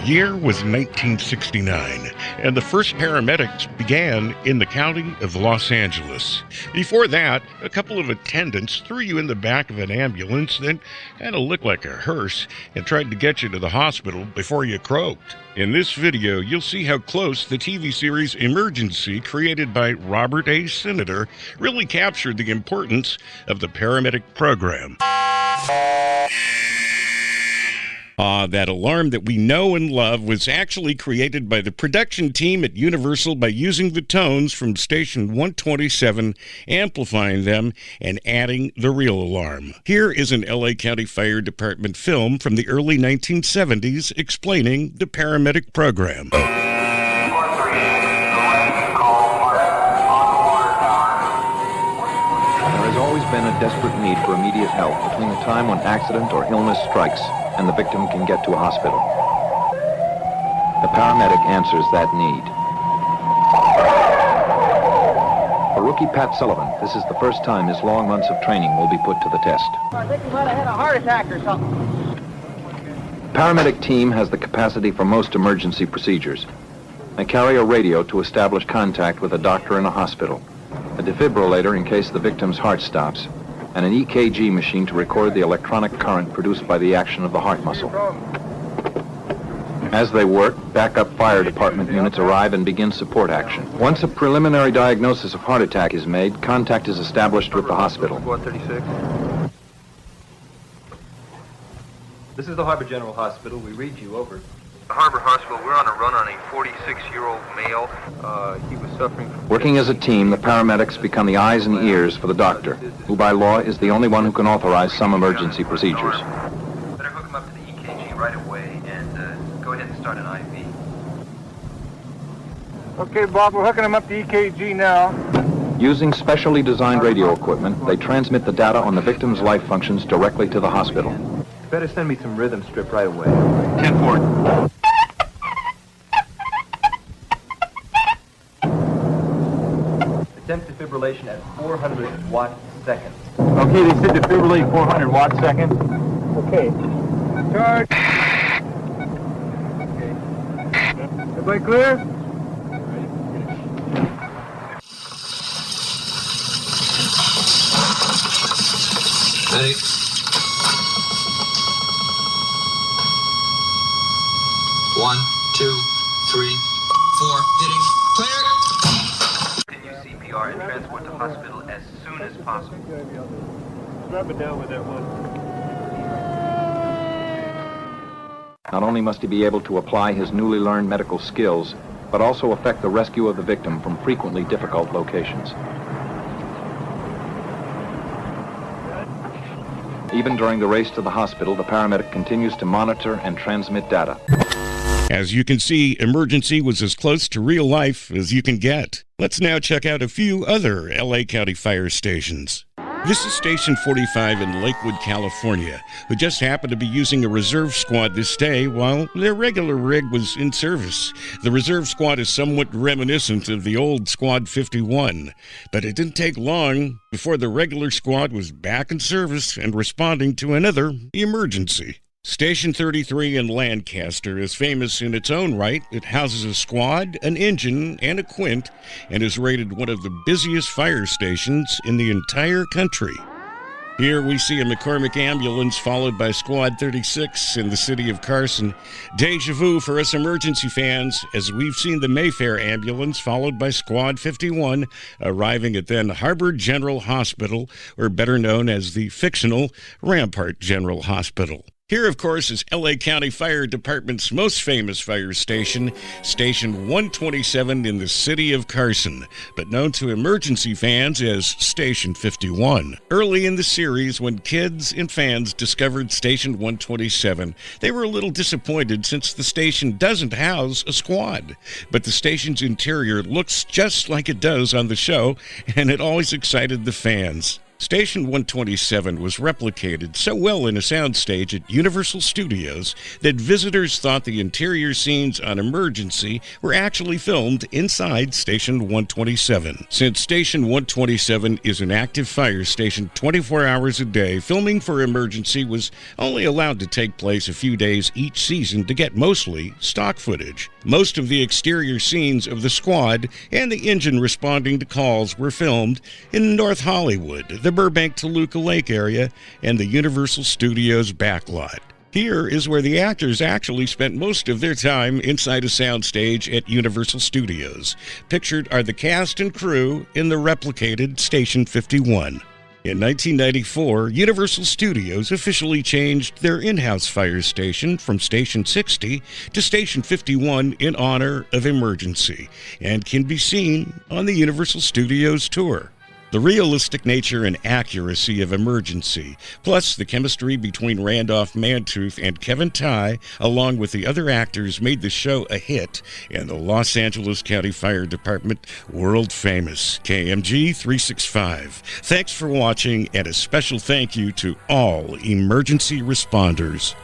year was 1969, and the first paramedics began in the county of Los Angeles. Before that, a couple of attendants threw you in the back of an ambulance, then kind of looked like a hearse, and tried to get you to the hospital before you croaked. In this video, you'll see how close the TV series Emergency, created by Robert A. Senator, really captured the importance of the paramedic program. That alarm that we know and love was actually created by the production team at Universal by using the tones from station 127, amplifying them, and adding the real alarm. Here is an LA County Fire Department film from the early 1970s explaining the paramedic program. There has always been a desperate need for immediate help between the time when accident or illness strikes and the victim can get to a hospital. The paramedic answers that need. For rookie Pat Sullivan, this is the first time his long months of training will be put to the test. I think he might have had a heart attack or something. The paramedic team has the capacity for most emergency procedures. They carry a radio to establish contact with a doctor in a hospital, a defibrillator in case the victim's heart stops, and an EKG machine to record the electronic current produced by the action of the heart muscle. As they work, backup fire department units arrive and begin support action. Once a preliminary diagnosis of heart attack is made, contact is established with the hospital. Squad 36. This is the Harbor General Hospital. We read you, over. Harbor Hospital, we're on a run on a 46-year-old male. He was suffering from... Working as a team, the paramedics become the eyes and ears for the doctor, who by law is the only one who can authorize some emergency procedures. Better hook him up to the EKG right away and go ahead and start an IV. Okay, Bob, we're hooking him up to EKG now. Using specially designed radio equipment, they transmit the data on the victim's life functions directly to the hospital. Better send me some rhythm strip right away. 10-4. Attempt defibrillation at 400 watt seconds. Okay, they said defibrillate 400 watt seconds. Okay. Charge. Okay. Everybody clear? Ready? One, two, three, four, hitting, clear! Continue CPR and transport to hospital as soon as possible. Drop it down with that one. Not only must he be able to apply his newly learned medical skills, but also effect the rescue of the victim from frequently difficult locations. Even during the race to the hospital, the paramedic continues to monitor and transmit data. As you can see, Emergency was as close to real life as you can get. Let's now check out a few other LA County fire stations. This is Station 45 in Lakewood, California, who just happened to be using a reserve squad this day while their regular rig was in service. The reserve squad is somewhat reminiscent of the old Squad 51, but it didn't take long before the regular squad was back in service and responding to another emergency. Station 33 in Lancaster is famous in its own right. It houses a squad, an engine, and a quint, and is rated one of the busiest fire stations in the entire country. Here we see a McCormick ambulance followed by Squad 36 in the city of Carson. Deja vu for us emergency fans, as we've seen the Mayfair ambulance followed by Squad 51 arriving at then Harbor General Hospital, or better known as the fictional Rampart General Hospital. Here, of course, is LA County Fire Department's most famous fire station, Station 127 in the city of Carson, but known to emergency fans as Station 51. Early in the series, when kids and fans discovered Station 127, they were a little disappointed since the station doesn't house a squad. But the station's interior looks just like it does on the show, and it always excited the fans. Station 127 was replicated so well in a soundstage at Universal Studios that visitors thought the interior scenes on Emergency were actually filmed inside Station 127. Since Station 127 is an active fire station 24 hours a day, filming for Emergency was only allowed to take place a few days each season to get mostly stock footage. Most of the exterior scenes of the squad and the engine responding to calls were filmed in North Hollywood, the Burbank Toluca Lake area, and the Universal Studios backlot. Here is where the actors actually spent most of their time inside a soundstage at Universal Studios. Pictured are the cast and crew in the replicated Station 51. In 1994, Universal Studios officially changed their in-house fire station from Station 60 to Station 51 in honor of Emergency, and can be seen on the Universal Studios tour. The realistic nature and accuracy of Emergency, plus the chemistry between Randolph Mantooth and Kevin Tighe, along with the other actors, made the show a hit and the Los Angeles County Fire Department world famous. KMG 365. Thanks for watching, and a special thank you to all emergency responders.